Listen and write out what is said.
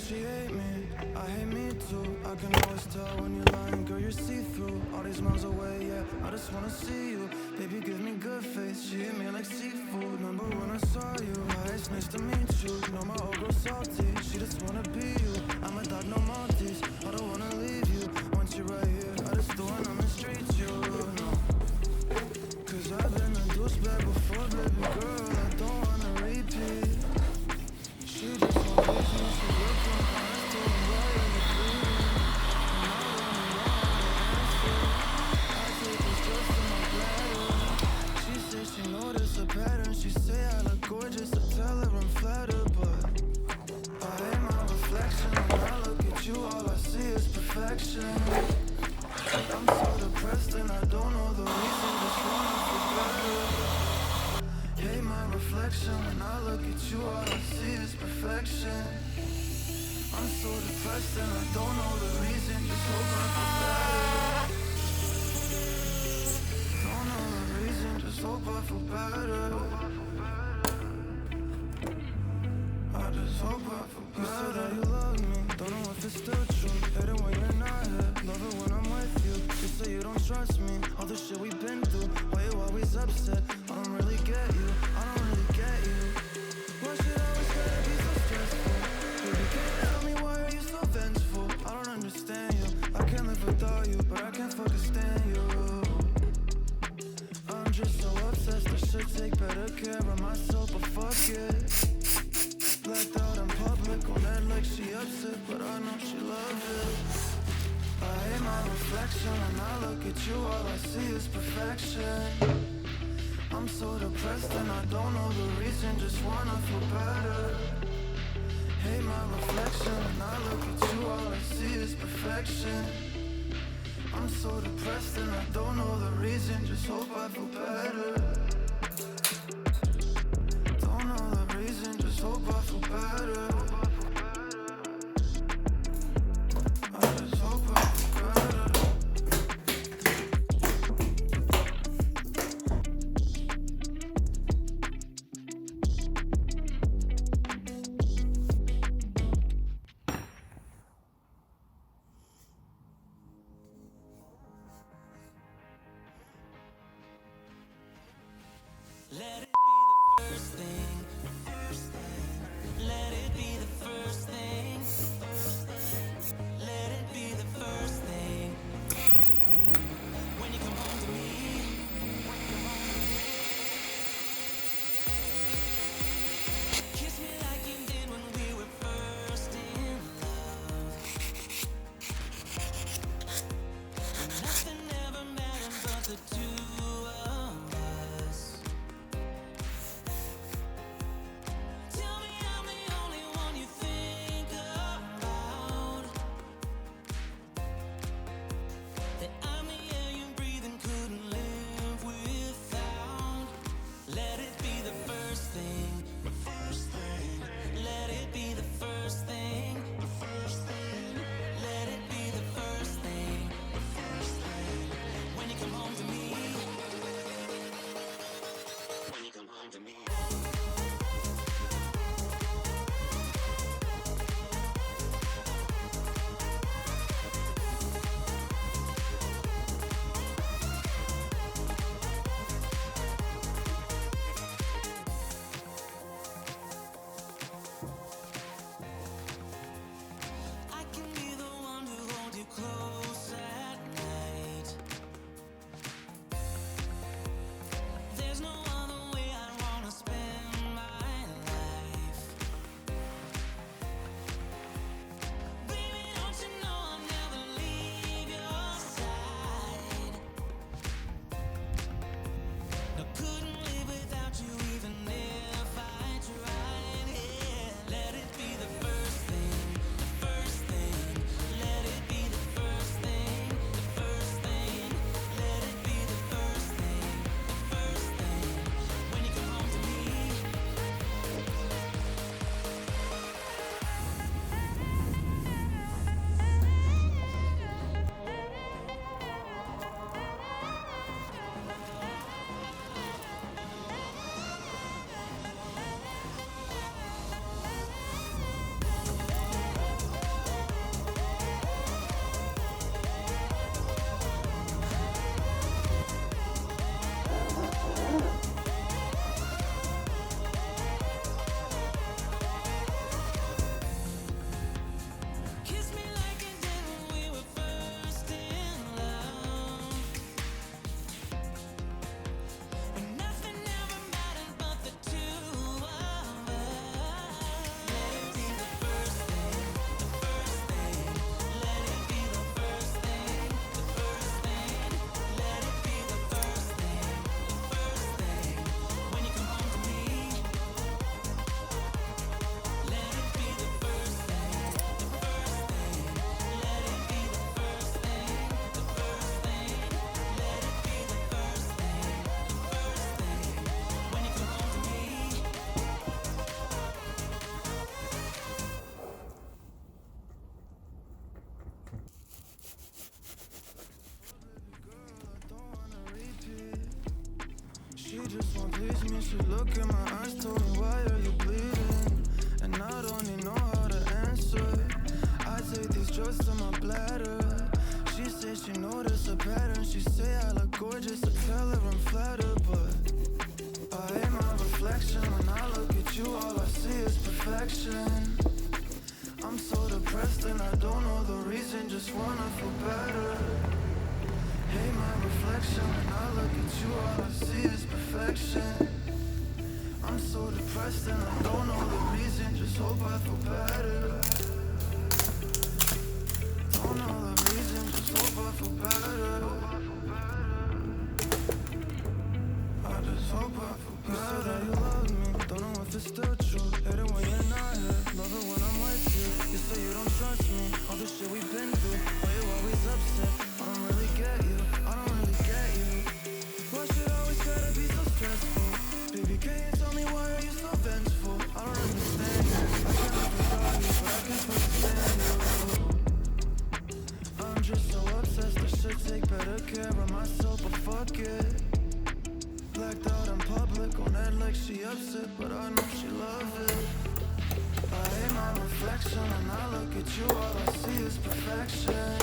she hate me, I hate me too. I can always tell when you're lying, girl, you're see-through. All these miles away, yeah, I just wanna see you. Baby, give me good face, she hit me like seafood. Remember when I saw you, hi, it's nice to meet you. Know my old girl salty, she just wanna be you. I'm a dog, no Maltese, I don't wanna leave you. Once you're right here, I just don't want on the streets, you know. Cause I've been a douchebag before, baby girl, I don't wanna repeat. She just won't leave me, she looking past to the right and the bleeding. I take this just in my bladder. She say she noticed a pattern, she say I look gorgeous, I tell her I'm flattered, but I hate my reflection. When I look at you, all I see is perfection. I'm so depressed and I don't know the reason, just wanna feel better. Hate my reflection. When I look at you, all I see is perfection. I'm so depressed and I don't know the reason, just hope I feel better. Don't know the reason, just hope I feel better. I just hope I feel better. You said that you love me, don't know if it's still true. Hate it when you're not here, love it when I'm with you. You say you don't trust me, all the shit we've been through. Why you always upset? I don't really get you, I don't really get you. Why should I always gotta be so stressful? Baby, can you tell me why are you so vengeful? I don't understand you, I can't live without you, but I can't fucking stand you. I'm just so obsessed, I should take better care of myself, but fuck it. Blacked out in public on that like she upset, but I know she loves it. I hate my reflection. When I look at you, all I see is perfection. I'm so depressed and I don't know the reason, just wanna feel better. Hate my reflection. When I look at you, all I see is perfection. I'm so depressed and I don't know the reason, just hope I feel better. Don't know the reason, just hope I feel better. I just hope I feel better. Let it be the first thing. Let it be the first thing. Let it be the first thing. When you come home to me. Kiss me like you did when we were first in love. When nothing ever mattered but the two of us. should look in my eyes, told me why are you bleeding? And I don't even know how to answer. I take these drugs to my bladder. She says she noticed a pattern. She say I look gorgeous, I tell her I'm flattered, but I hate my reflection. When I look at you, all I see is perfection. I'm so depressed and I don't know the reason, just wanna feel better. Hate my reflection. When I look at you, all I see is perfection. I'm so depressed and I don't know the reason, just hope I feel better. Don't know the reason, just hope I feel better. I just hope I feel better. You said that you love me, don't know if it's still true. Hate it when you're not here, love it when I'm with you. You say you don't trust me, all the shit we've been through. Why you always upset? I don't really get you, I don't really get you. Why should I always gotta be so stressful? Baby, can you tell me why are you so vengeful? I don't understand you, I can't live without you, but I can understand you. I'm just so obsessed, I should take better care of myself, but fuck it. Blacked out in public, on that like she upset, but I know she love it. I hate my reflection, when I look at you, all I see is perfection.